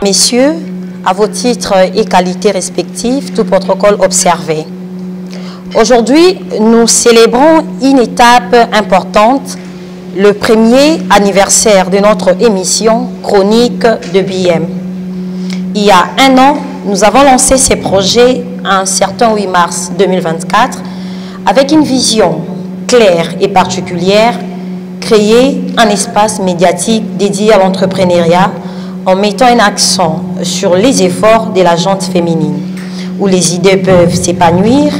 Messieurs, à vos titres et qualités respectifs, tout protocole observé. Aujourd'hui, nous célébrons une étape importante, le premier anniversaire de notre émission Chronique de BM. Il y a un an, nous avons lancé ces projets un certain 8 mars 2024 avec une vision claire et particulière, créer un espace médiatique dédié à l'entrepreneuriat en mettant un accent sur les efforts de la gente féminine, où les idées peuvent s'épanouir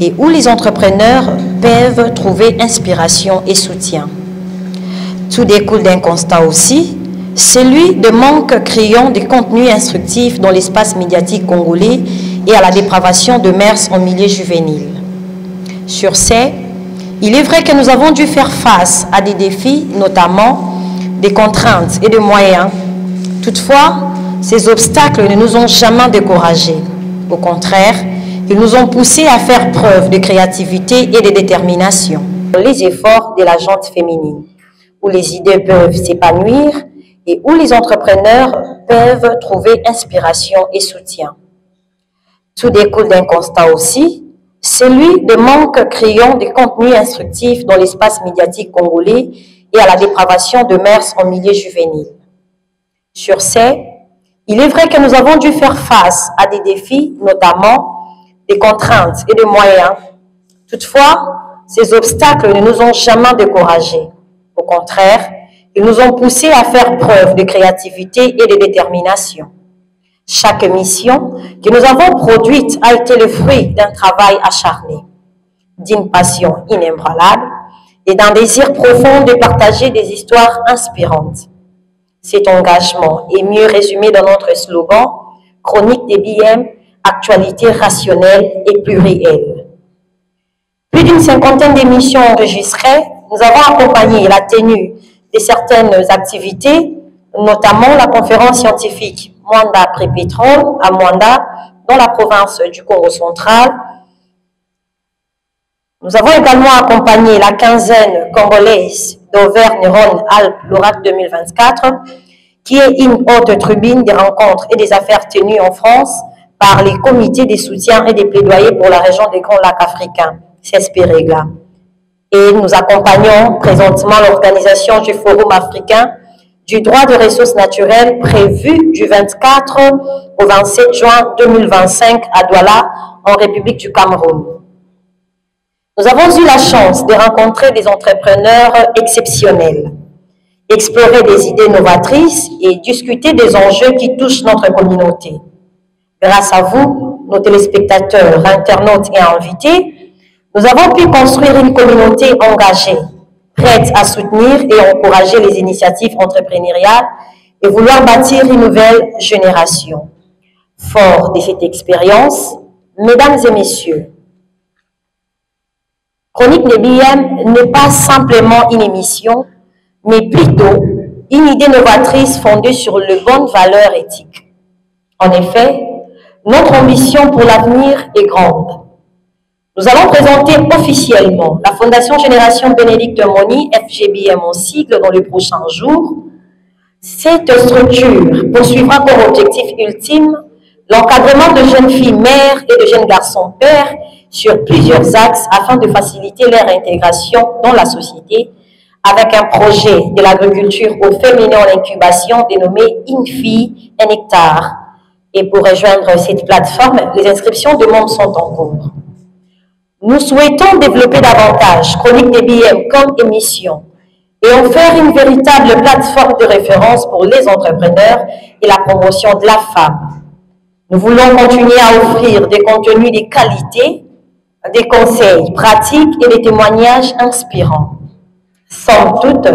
et où les entrepreneurs peuvent trouver inspiration et soutien. Tout découle d'un constat aussi, celui de manque criant de contenus instructifs dans l'espace médiatique congolais et à la dépravation de mœurs en milieu juvénile. Sur ce, il est vrai que nous avons dû faire face à des défis, notamment des contraintes et des moyens. Toutefois, ces obstacles ne nous ont jamais découragés. Au contraire, ils nous ont poussés à faire preuve de créativité et de détermination. Les efforts de la gente féminine, où les idées peuvent s'épanouir et où les entrepreneurs peuvent trouver inspiration et soutien. Tout découle d'un constat aussi, celui de manque criant de contenus instructifs dans l'espace médiatique congolais et à la dépravation de mœurs en milieu juvénile. Sur ce, il est vrai que nous avons dû faire face à des défis, notamment des contraintes et des moyens. Toutefois, ces obstacles ne nous ont jamais découragés. Au contraire, ils nous ont poussés à faire preuve de créativité et de détermination. Chaque mission que nous avons produite a été le fruit d'un travail acharné, d'une passion inébranlable et d'un désir profond de partager des histoires inspirantes. Cet engagement est mieux résumé dans notre slogan « Chronique des BM, actualité rationnelle et plurielle ». Plus d'une cinquantaine d'émissions enregistrées, nous avons accompagné la tenue de certaines activités, notamment la conférence scientifique Mwanda Pré-Pétrole à Mwanda, dans la province du Congo central. Nous avons également accompagné la quinzaine congolaise d'Auvergne-Rhône-Alpes, l'ORAC 2024, qui est une haute tribune des rencontres et des affaires tenues en France par les comités de soutien et des plaidoyers pour la région des Grands Lacs africains, CESPIREGLA. Et nous accompagnons présentement l'organisation du Forum africain du droit de ressources naturelles prévu du 24 au 27 juin 2025 à Douala, en République du Cameroun. Nous avons eu la chance de rencontrer des entrepreneurs exceptionnels, explorer des idées novatrices et discuter des enjeux qui touchent notre communauté. Grâce à vous, nos téléspectateurs, internautes et invités, nous avons pu construire une communauté engagée, prête à soutenir et encourager les initiatives entrepreneuriales et vouloir bâtir une nouvelle génération. Fort de cette expérience, mesdames et messieurs, Chronique de BM n'est pas simplement une émission, mais plutôt une idée novatrice fondée sur les bonnes valeurs éthiques. En effet, notre ambition pour l'avenir est grande. Nous allons présenter officiellement la Fondation Génération Bénédicte Moni, FGBM en sigle, dans les prochains jours. Cette structure poursuivra comme objectif ultime l'encadrement de jeunes filles mères et de jeunes garçons pères sur plusieurs axes afin de faciliter leur intégration dans la société avec un projet de l'agriculture au féminin en incubation dénommé Une fille, un hectare. Et pour rejoindre cette plateforme, les inscriptions de membres sont en cours. Nous souhaitons développer davantage Chronique des BM comme émission et en faire une véritable plateforme de référence pour les entrepreneurs et la promotion de la femme. Nous voulons continuer à offrir des contenus de qualité, des conseils pratiques et des témoignages inspirants. Somme toute,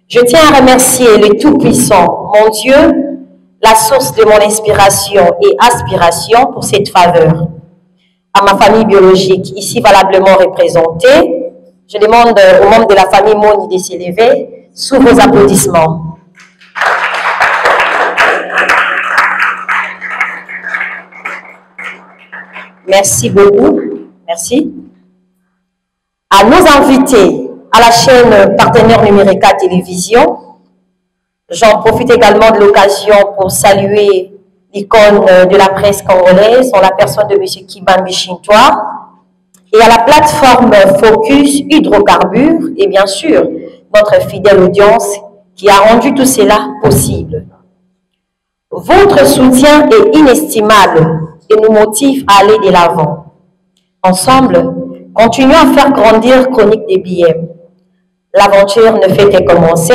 je tiens à remercier le Tout-Puissant, mon Dieu, la source de mon inspiration et aspiration pour cette faveur. À ma famille biologique, ici valablement représentée, je demande aux membres de la famille Moni de s'élever sous vos applaudissements. Merci beaucoup. Merci. À nos invités, à la chaîne partenaire Numérica Télévision, j'en profite également de l'occasion pour saluer l'icône de la presse congolaise en la personne de M. Kibambi Chintois et à la plateforme Focus Hydrocarbures et bien sûr notre fidèle audience qui a rendu tout cela possible. Votre soutien est inestimable et nous motive à aller de l'avant. Ensemble, continuons à faire grandir Chronique des billets. L'aventure ne fait que commencer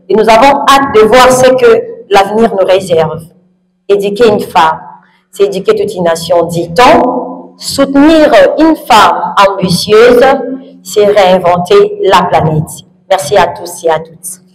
et nous avons hâte de voir ce que l'avenir nous réserve. Éduquer une femme, c'est éduquer toute une nation, dit-on. Soutenir une femme ambitieuse, c'est réinventer la planète. Merci à tous et à toutes.